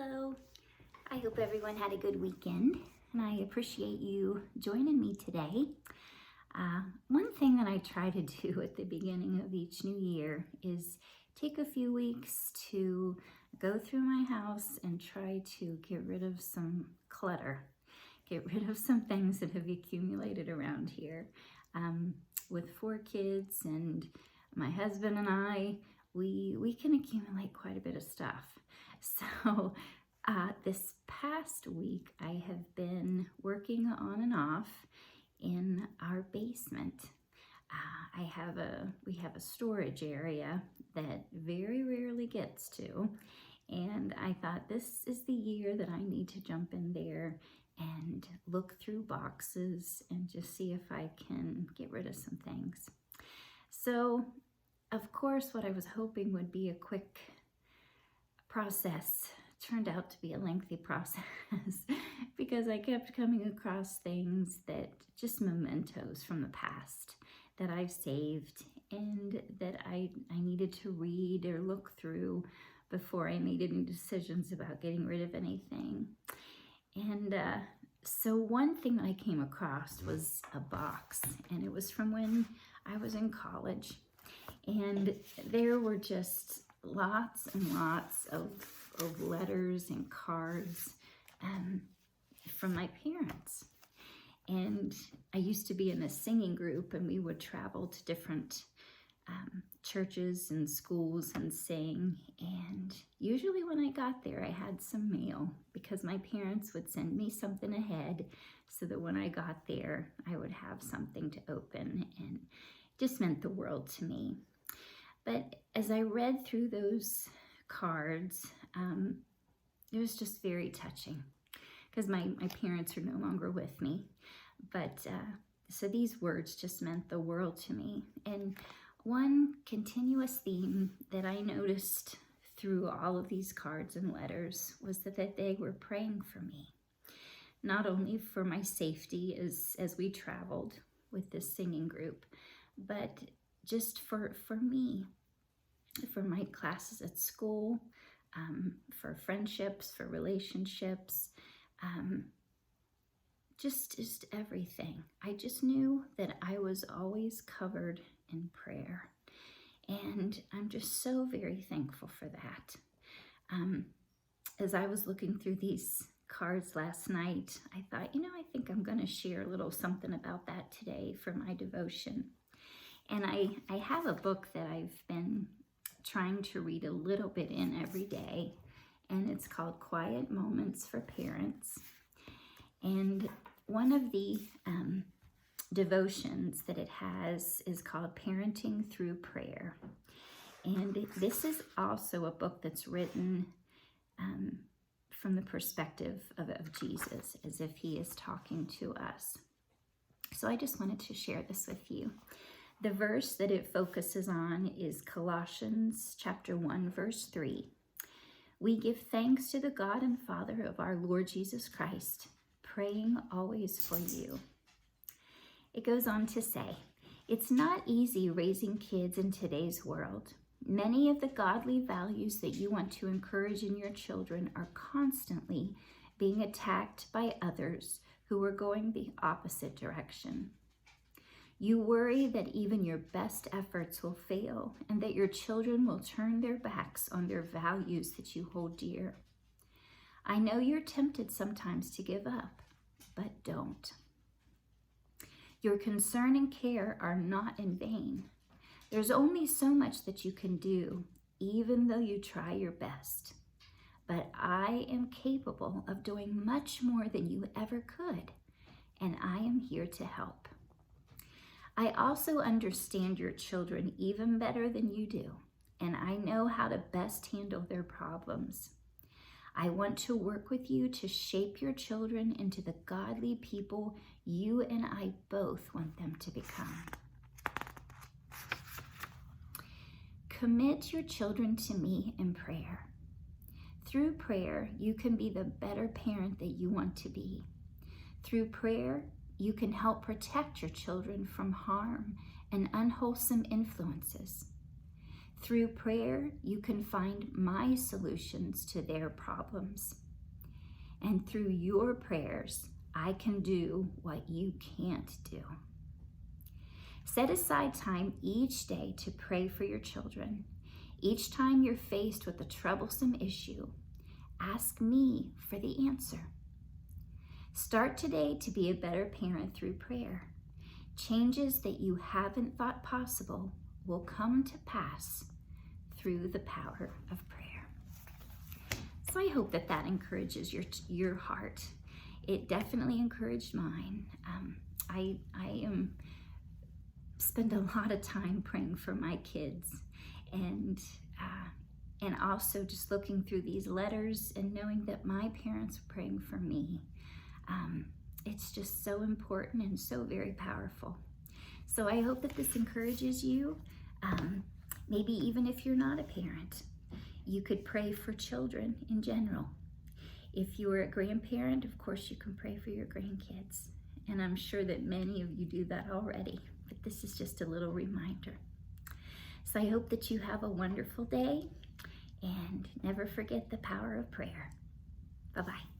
Hello. I hope everyone had a good weekend, and I appreciate you joining me today. One thing that I try to do at the beginning of each new year is take a few weeks to go through my house and try to get rid of some clutter, get rid of some things that have accumulated around here. With 4 kids and my husband and I, we can accumulate quite a bit of stuff. So this past week, I have been working on and off in our basement. We have a storage area that very rarely gets to, and I thought this is the year that I need to jump in there and look through boxes and just see if I can get rid of some things. So, of course, what I was hoping would be a quick process turned out to be a lengthy process because I kept coming across things that just mementos from the past that I've saved and that I needed to read or look through before I made any decisions about getting rid of anything. And so one thing that I came across was a box, and it was from when I was in college, and there were just lots and lots of letters and cards from my parents. And I used to be in a singing group, and we would travel to different churches and schools and sing. And usually when I got there, I had some mail because my parents would send me something ahead so that when I got there, I would have something to open, and it just meant the world to me. But as I read through those cards, it was just very touching because my parents are no longer with me. But so these words just meant the world to me. And one continuous theme that I noticed through all of these cards and letters was that they were praying for me, not only for my safety as we traveled with this singing group, but just for me, for my classes at school, for friendships, for relationships, just everything. I just knew that I was always covered in prayer, and I'm just so very thankful for that. As I was looking through these cards last night, I thought, I think I'm going to share a little something about that today for my devotion. And I have a book that I've been trying to read a little bit in every day, and it's called Quiet Moments for Parents. And one of the devotions that it has is called Parenting Through Prayer. And this is also a book that's written from the perspective of Jesus, as if he is talking to us. So I just wanted to share this with you. The verse that it focuses on is Colossians chapter 1, verse 3. We give thanks to the God and Father of our Lord Jesus Christ, praying always for you. It goes on to say, it's not easy raising kids in today's world. Many of the godly values that you want to encourage in your children are constantly being attacked by others who are going the opposite direction. You worry that even your best efforts will fail and that your children will turn their backs on their values that you hold dear. I know you're tempted sometimes to give up, but don't. Your concern and care are not in vain. There's only so much that you can do, even though you try your best. But I am capable of doing much more than you ever could, and I am here to help. I also understand your children even better than you do, and I know how to best handle their problems. I want to work with you to shape your children into the godly people you and I both want them to become. Commit your children to me in prayer. Through prayer, you can be the better parent that you want to be. Through prayer, you can help protect your children from harm and unwholesome influences. Through prayer, you can find my solutions to their problems. And through your prayers, I can do what you can't do. Set aside time each day to pray for your children. Each time you're faced with a troublesome issue, ask me for the answer. Start today to be a better parent through prayer. Changes that you haven't thought possible will come to pass through the power of prayer. So I hope that encourages your heart. It definitely encouraged mine. I spend a lot of time praying for my kids, and also just looking through these letters and knowing that my parents were praying for me. It's just so important and so very powerful. So I hope that this encourages you. Maybe even if you're not a parent, you could pray for children in general. If you're a grandparent, of course, you can pray for your grandkids. And I'm sure that many of you do that already, but this is just a little reminder. So I hope that you have a wonderful day, and never forget the power of prayer. Bye-bye.